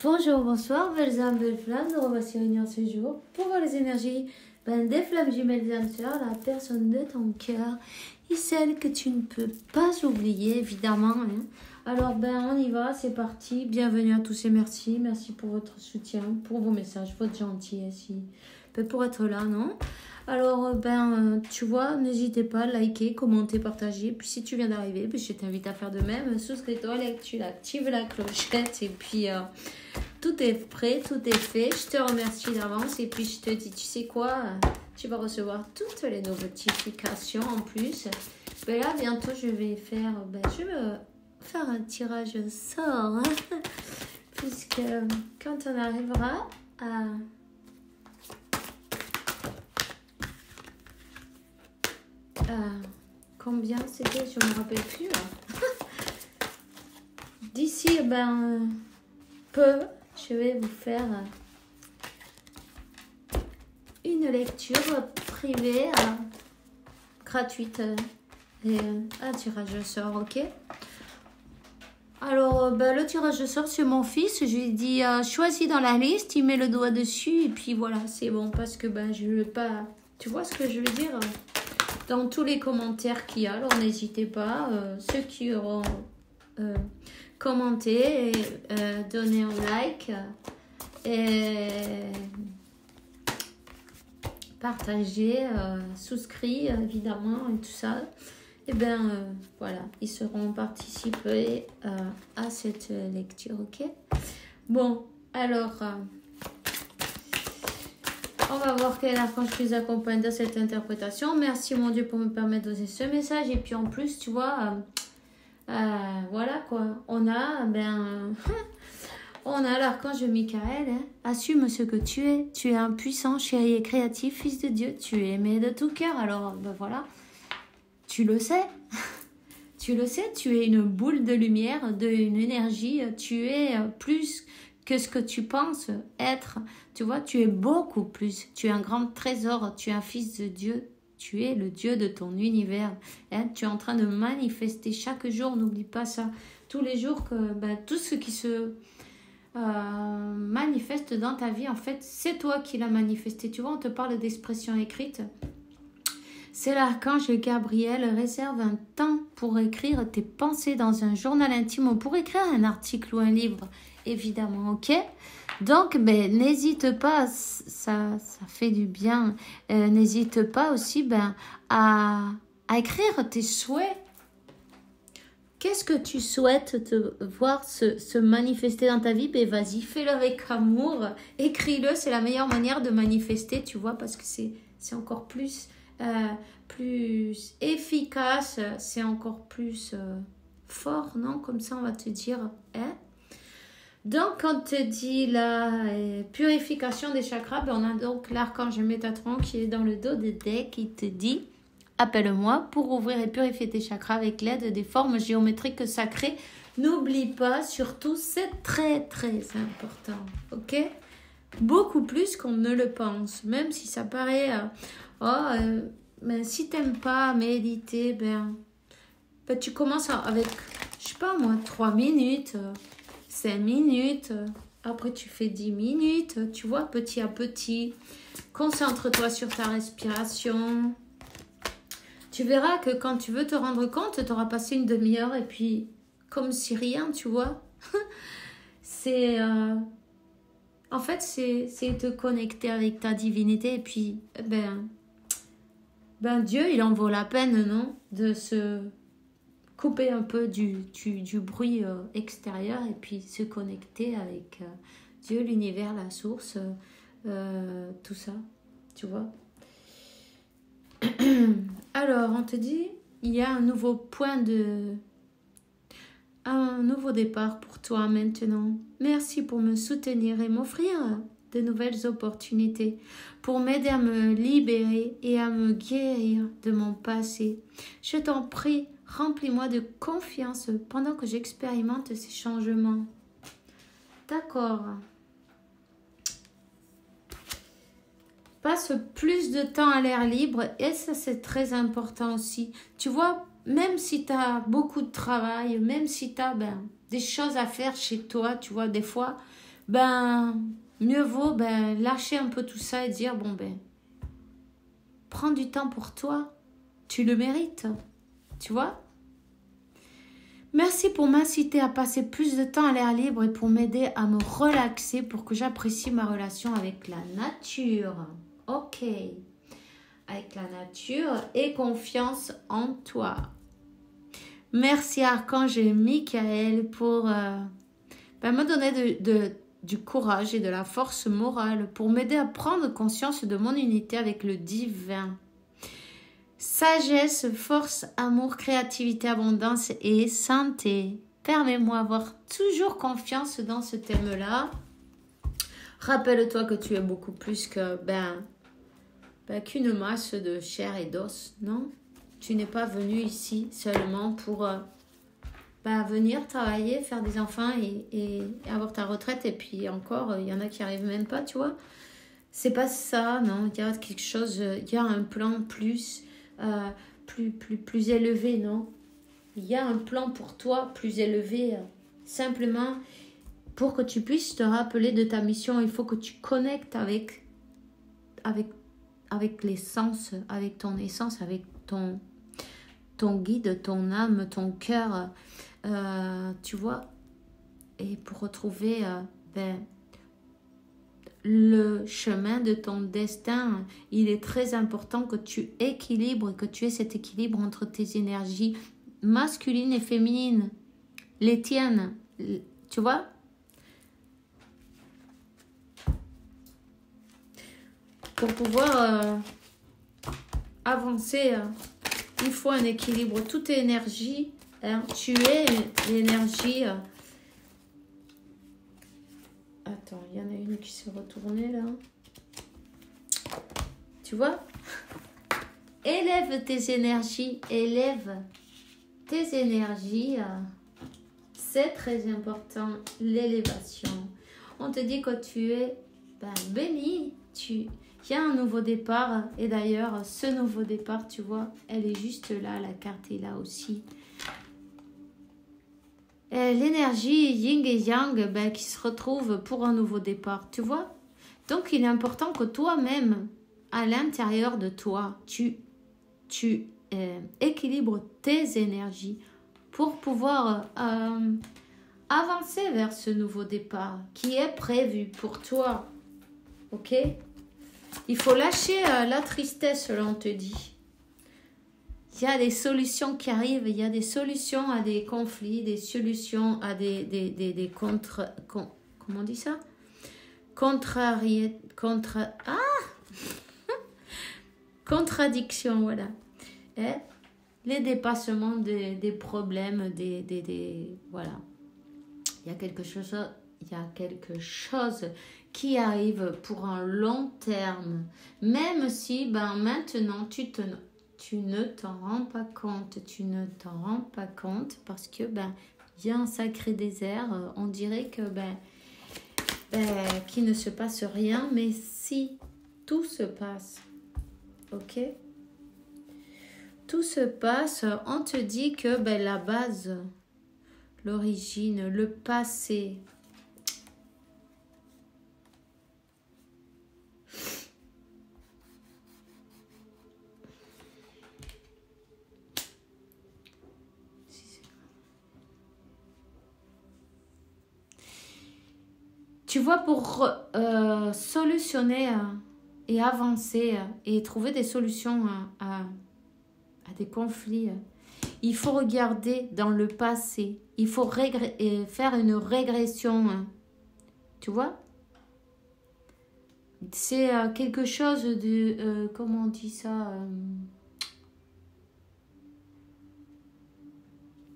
Bonjour, bonsoir, belles âmes, belles flammes, nous revoici réunis ce jour pour voir les énergies des flammes jumelles des âmes sœurs, la personne de ton cœur et celle que tu ne peux pas oublier, évidemment. Hein. Alors, on y va, c'est parti. Bienvenue à tous et merci. Merci pour votre soutien, pour vos messages, votre gentillesse, pour être là, non? Alors, tu vois, n'hésitez pas à liker, commenter, partager. Puis, si tu viens d'arriver, je t'invite à faire de même. Souscris-toi, tu actives la clochette. Et puis, tout est prêt, tout est fait. Je te remercie d'avance. Et puis, je te dis, tu sais quoi? Tu vas recevoir toutes les notifications en plus. Là, bientôt, je vais faire un tirage au sort. Hein, puisque quand on arrivera à... combien c'était, je ne me rappelle plus. D'ici peu, je vais vous faire une lecture privée gratuite et un tirage au sort, ok? Alors, le tirage au sort, c'est mon fils. Je lui ai dit, choisis dans la liste, il met le doigt dessus et puis voilà, c'est bon parce que je ne veux pas... Tu vois ce que je veux dire? Dans tous les commentaires qu'il y a, alors n'hésitez pas, ceux qui auront commenté, donné un like et partagé, souscrit évidemment et tout ça. Et voilà, ils seront participés à cette lecture, ok? Bon, alors... on va voir quel archange nous accompagne dans cette interprétation. Merci mon Dieu pour me permettre d'oser ce message. Et puis en plus, tu vois, voilà quoi. On a, on a l'archange Michael. Hein. Assume ce que tu es. Tu es un puissant, chéri et créatif, fils de Dieu. Tu es aimé de tout cœur. Alors, voilà. Tu le sais. Tu le sais, tu es une boule de lumière, une énergie. Tu es plus que ce que tu penses être. Tu vois, tu es beaucoup plus. Tu es un grand trésor. Tu es un fils de Dieu. Tu es le Dieu de ton univers. Hein? Tu es en train de manifester chaque jour. N'oublie pas ça. Tous les jours, que tout ce qui se manifeste dans ta vie, en fait, c'est toi qui l'as manifesté. Tu vois, on te parle d'expression écrite. C'est l'archange Gabriel. Réserve un temps pour écrire tes pensées dans un journal intime ou pour écrire un article ou un livre, évidemment, ok? Donc, n'hésite pas, ça fait du bien. N'hésite pas aussi à écrire tes souhaits. Qu'est-ce que tu souhaites te voir se manifester dans ta vie? Vas-y, fais-le avec amour. Écris-le, c'est la meilleure manière de manifester, tu vois, parce que c'est encore plus efficace, c'est encore plus fort, non? Comme ça, on va te dire, hein? Donc, quand on te dit la purification des chakras, on a donc l'archange Métatron qui est dans le dos de deck qui te dit « Appelle-moi pour ouvrir et purifier tes chakras avec l'aide des formes géométriques sacrées. » N'oublie pas, surtout, c'est très, très important. Ok? Beaucoup plus qu'on ne le pense. Même si ça paraît... si tu n'aimes pas méditer, tu commences avec, je sais pas moi, 3 minutes... 5 minutes, après tu fais 10 minutes, tu vois, petit à petit. Concentre-toi sur ta respiration. Tu verras que quand tu veux te rendre compte, tu auras passé une demi-heure et puis, comme si rien, tu vois. C'est... en fait, c'est te connecter avec ta divinité et puis, Dieu, il en vaut la peine, non? De se... couper un peu du bruit extérieur et puis se connecter avec Dieu, l'univers, la source, tout ça, tu vois. Alors, on te dit, il y a un nouveau un nouveau départ pour toi maintenant. Merci pour me soutenir et m'offrir de nouvelles opportunités, pour m'aider à me libérer et à me guérir de mon passé. Je t'en prie, remplis-moi de confiance pendant que j'expérimente ces changements. D'accord. Passe plus de temps à l'air libre et ça c'est très important aussi. Tu vois, même si tu as beaucoup de travail, même si tu as des choses à faire chez toi, tu vois, des fois, ben, mieux vaut lâcher un peu tout ça et dire, bon prends du temps pour toi. Tu le mérites. Tu vois? Merci pour m'inciter à passer plus de temps à l'air libre et pour m'aider à me relaxer pour que j'apprécie ma relation avec la nature. Ok. Avec la nature et confiance en toi. Merci Archange Michael pour me donner du courage et de la force morale pour m'aider à prendre conscience de mon unité avec le divin. Sagesse, force, amour, créativité, abondance et santé. Permets-moi d'avoir toujours confiance dans ce thème-là. Rappelle-toi que tu es beaucoup plus que qu'une masse de chair et d'os, non? Tu n'es pas venu ici seulement pour venir travailler, faire des enfants et avoir ta retraite. Et puis encore, il y en a qui n'arrivent même pas, tu vois. C'est pas ça, non? Il y a quelque chose, il y a un plan plus élevé, non? Il y a un plan pour toi plus élevé. Simplement, pour que tu puisses te rappeler de ta mission, il faut que tu connectes avec l'essence, avec ton essence, avec ton guide, ton âme, ton cœur, tu vois. Et pour retrouver le chemin de ton destin, il est très important que tu équilibres, que tu aies cet équilibre entre tes énergies masculines et féminines, les tiennes, tu vois. Pour pouvoir avancer, il faut un équilibre. Toute énergie, tu es l'énergie. Attends, il y en a une qui s'est retournée là. Tu vois? Élève tes énergies, c'est très important, l'élévation. On te dit que tu es béni, il y a un nouveau départ. Et d'ailleurs, ce nouveau départ, tu vois, elle est juste là, la carte est là aussi. L'énergie yin et yang qui se retrouve pour un nouveau départ, tu vois. Donc, il est important que toi-même, à l'intérieur de toi, tu équilibres tes énergies pour pouvoir avancer vers ce nouveau départ qui est prévu pour toi. Ok? Il faut lâcher la tristesse, là, on te dit. Il y a des solutions qui arrivent, il y a des solutions à des conflits, des solutions à des comment on dit ça? Contradictions, voilà. Et les dépassements des problèmes, voilà. Il y a quelque chose qui arrive pour un long terme, même si maintenant tu ne t'en rends pas compte, parce que il y a un sacré désert, on dirait que qu'il ne se passe rien, mais si tout se passe, ok, tout se passe, on te dit que la base, l'origine, le passé, tu vois, pour solutionner et avancer et trouver des solutions à des conflits, il faut regarder dans le passé. Il faut faire une régression. Tu vois? C'est quelque chose de... comment on dit ça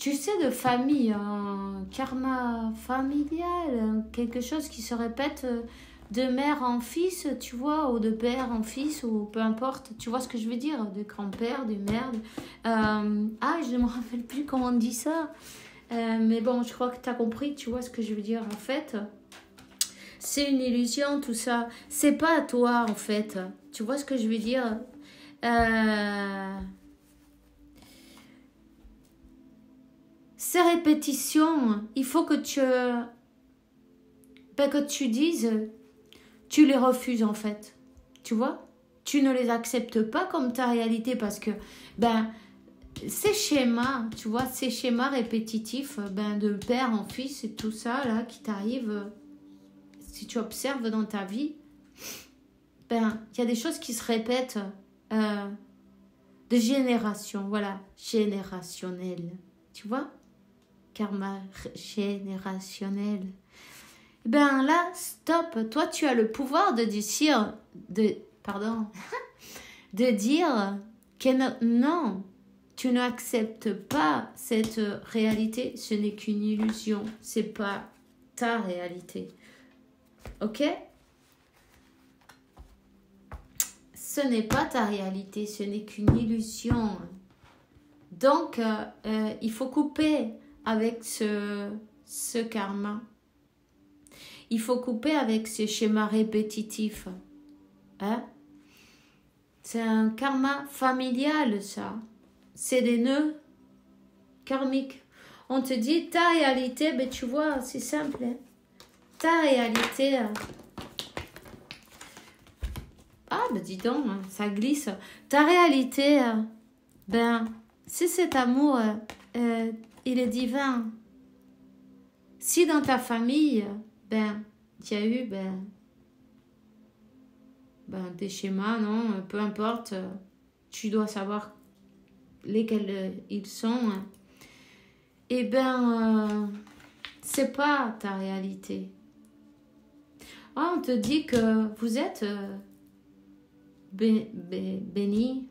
tu sais, de famille, un karma familial, quelque chose qui se répète de mère en fils, tu vois, ou de père en fils, ou peu importe, tu vois ce que je veux dire, de grand-père, de mère. Je ne me rappelle plus comment on dit ça, mais bon, je crois que tu as compris, tu vois ce que je veux dire, en fait. C'est une illusion, tout ça. C'est pas à toi, en fait. Tu vois ce que je veux dire? Ces répétitions, il faut que ben, que tu dises, tu les refuses en fait. Tu vois? Tu ne les acceptes pas comme ta réalité parce que, ben, ces schémas, tu vois, ces schémas répétitifs, ben, de père en fils et tout ça, là, qui t'arrive, si tu observes dans ta vie, ben, il y a des choses qui se répètent de génération, voilà, générationnel. Tu vois? Karma générationnel. Ben là, stop. Toi, tu as le pouvoir de dire, pardon, de dire que non, tu n'acceptes pas cette réalité. Ce n'est qu'une illusion. C'est pas ta réalité. Ok? Ce n'est pas ta réalité. Ce n'est qu'une illusion. Donc, il faut couper avec ce karma. Il faut couper avec ces schémas répétitifs. Hein? C'est un karma familial, ça. C'est des nœuds karmiques. On te dit, ta réalité, ben, tu vois, c'est simple. Hein? Ta réalité... Ah, ben dis donc, ça glisse. Ta réalité, ben, c'est cet amour, il est divin. Si dans ta famille, ben, il y a eu, ben, des schémas, non, peu importe, tu dois savoir lesquels ils sont. Et ben, c'est pas ta réalité. Ah, on te dit que vous êtes béni.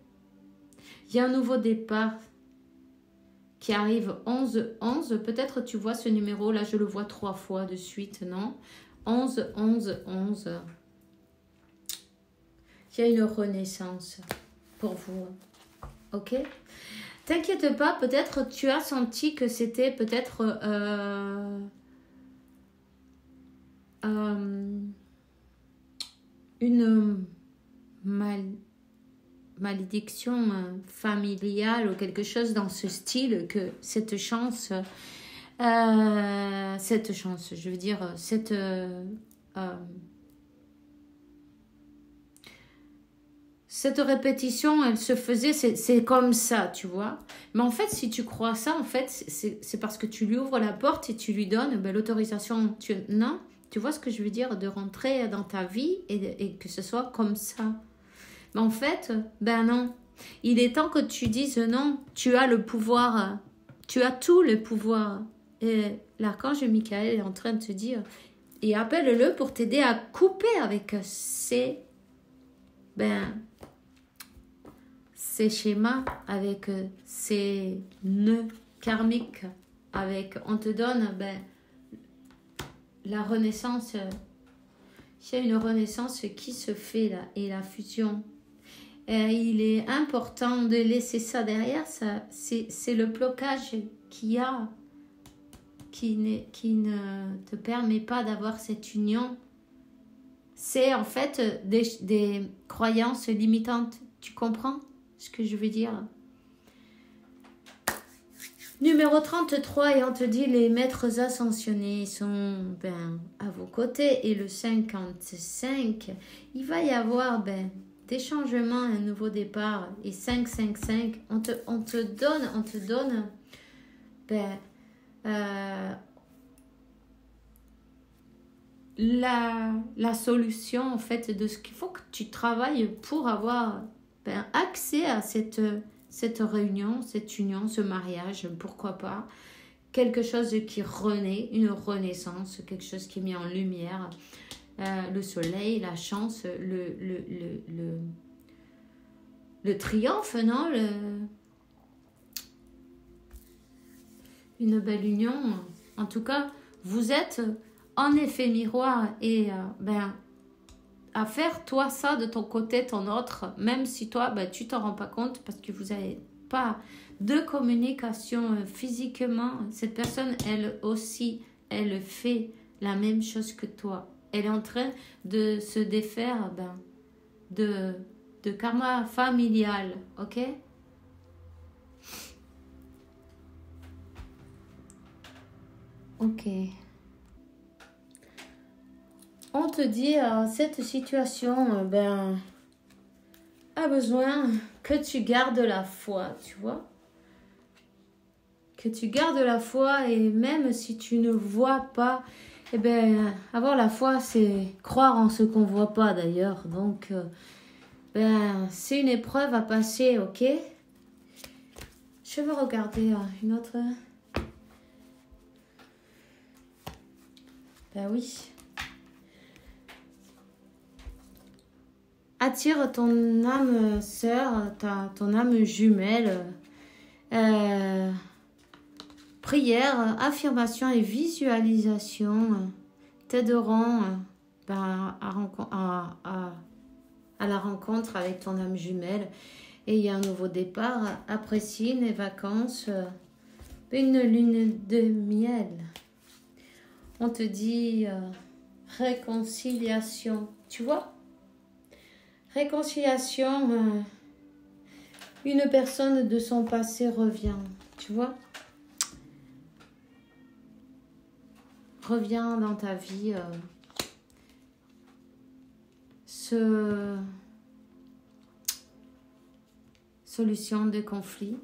Il y a un nouveau départ qui arrive 11-11. Peut-être tu vois ce numéro, là je le vois 3 fois de suite, non? 11-11-11. Il y a une renaissance pour vous. Ok? T'inquiète pas, peut-être tu as senti que c'était peut-être une malédiction familiale ou quelque chose dans ce style, que cette chance, je veux dire, cette répétition, elle se faisait, c'est comme ça, tu vois. Mais en fait, si tu crois ça, en fait, c'est parce que tu lui ouvres la porte et tu lui donnes l'autorisation. Non, tu vois ce que je veux dire, de rentrer dans ta vie et que ce soit comme ça. Mais en fait, ben non. Il est temps que tu dises non. Tu as le pouvoir. Tu as tout le pouvoir. Et l'archange Michael est en train de te dire, et appelle-le pour t'aider à couper avec ces schémas, avec ces nœuds karmiques. On te donne la renaissance. Il y a une renaissance qui se fait là, et la fusion. Il est important de laisser ça derrière. Ça, c'est le blocage qu'il y a qui ne te permet pas d'avoir cette union. C'est en fait des croyances limitantes. Tu comprends ce que je veux dire? Numéro 33, et on te dit les maîtres ascensionnés sont à vos côtés. Et le 55, il va y avoir des changements, un nouveau départ. Et 5-5-5, on te donne la solution en fait de ce qu'il faut que tu travailles pour avoir accès à cette réunion, cette union, ce mariage, pourquoi pas. Quelque chose qui renaît, une renaissance, quelque chose qui est mis en lumière. Le soleil, la chance, le triomphe, non? Une belle union. En tout cas, vous êtes en effet miroir et à faire toi ça de ton côté, ton autre, même si toi tu t'en rends pas compte parce que vous n'avez pas de communication physiquement. Cette personne, elle aussi, elle fait la même chose que toi. Elle est en train de se défaire de karma familial, ok? Ok. On te dit, cette situation, a besoin que tu gardes la foi, tu vois. Que tu gardes la foi et même si tu ne vois pas, avoir la foi, c'est croire en ce qu'on voit pas d'ailleurs. Donc, c'est une épreuve à passer, ok? Je vais regarder une autre. Ben oui. Attire ton âme sœur, ton âme jumelle. Prière, affirmation et visualisation t'aideront à la rencontre avec ton âme jumelle. Et il y a un nouveau départ. Apprécie les vacances, une lune de miel. On te dit réconciliation. Tu vois? Réconciliation. Une personne de son passé revient. Tu vois? Revient dans ta vie. Solution de conflit.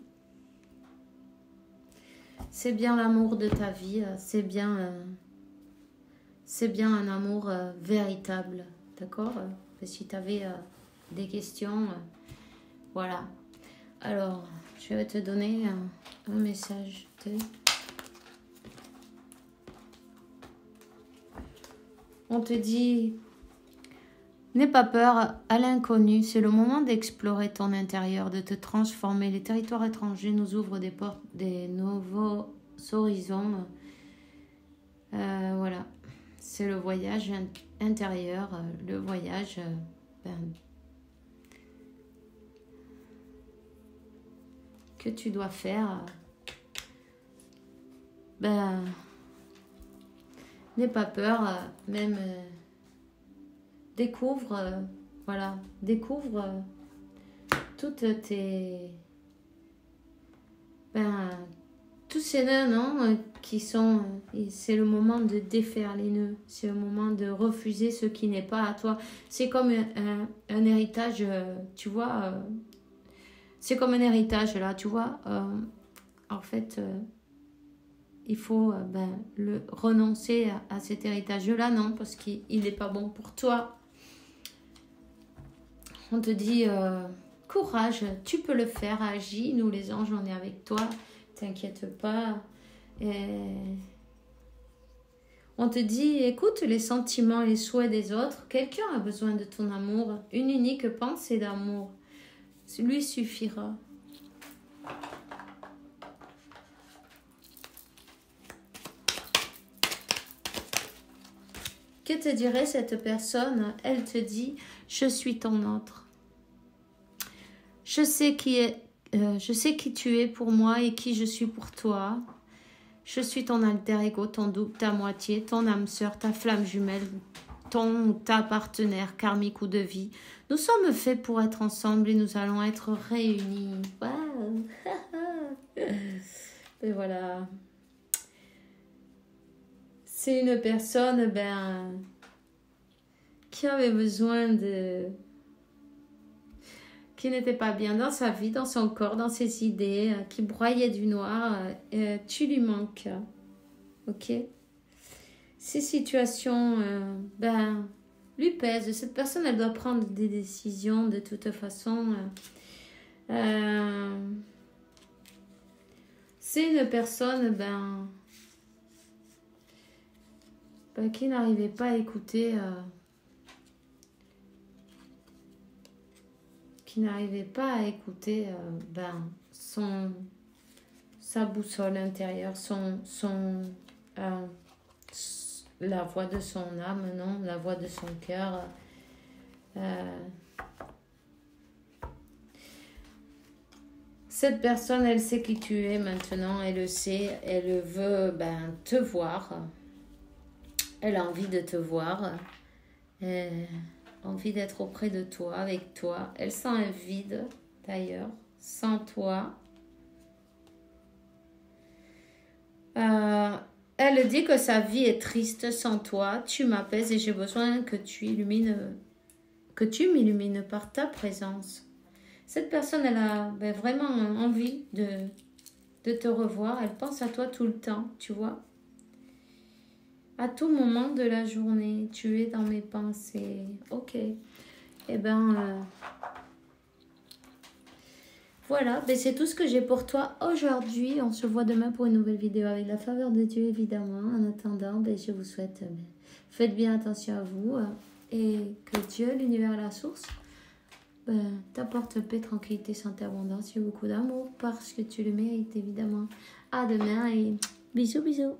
C'est bien l'amour de ta vie. C'est bien un amour véritable. D'accord? Si tu avais des questions, voilà. Alors, je vais te donner un message de... On te dit, n'aie pas peur à l'inconnu, c'est le moment d'explorer ton intérieur, de te transformer. Les territoires étrangers nous ouvrent des portes, des nouveaux horizons. Voilà, c'est le voyage intérieur, le voyage que tu dois faire. N'aie pas peur, même découvre toutes tes... tous ces nœuds, non, qui sont... C'est le moment de défaire les nœuds, c'est le moment de refuser ce qui n'est pas à toi. C'est comme un héritage, tu vois, c'est comme un héritage, là, tu vois, en fait... il faut renoncer à cet héritage-là, non, parce qu'il n'est pas bon pour toi. On te dit, courage, tu peux le faire, agis, nous les anges, on est avec toi, t'inquiète pas. On te dit, écoute les sentiments et les souhaits des autres, quelqu'un a besoin de ton amour, une unique pensée d'amour, lui suffira. Que te dirait cette personne? Elle te dit, je suis ton autre. Je sais qui tu es pour moi et qui je suis pour toi. Je suis ton alter ego, ton double, ta moitié, ton âme sœur, ta flamme jumelle, ta partenaire karmique ou de vie. Nous sommes faits pour être ensemble et nous allons être réunis. Waouh. Et voilà. C'est une personne qui avait besoin qui n'était pas bien dans sa vie, dans son corps, dans ses idées, qui broyait du noir. Tu lui manques. Ok? Ces situations lui pèsent. Cette personne, elle doit prendre des décisions de toute façon. C'est une personne qui n'arrivait pas à écouter sa boussole intérieure, la voix de son âme, non, la voix de son cœur. Cette personne, elle sait qui tu es maintenant, elle le sait, elle veut te voir. Elle a envie de te voir, envie d'être auprès de toi, avec toi. Elle sent un vide, d'ailleurs, sans toi. Elle dit que sa vie est triste sans toi. Tu m'apaises et j'ai besoin que tu m'illumines par ta présence. Cette personne, elle a vraiment envie de te revoir. Elle pense à toi tout le temps, tu vois. À tout moment de la journée, tu es dans mes pensées. Ok. Eh ben, voilà. Ben, c'est tout ce que j'ai pour toi aujourd'hui. On se voit demain pour une nouvelle vidéo avec la faveur de Dieu, évidemment. En attendant, ben, je vous souhaite, faites bien attention à vous. Et que Dieu, l'univers et la source, t'apporte paix, tranquillité, santé, abondance et beaucoup d'amour parce que tu le mérites, évidemment. À demain et bisous, bisous.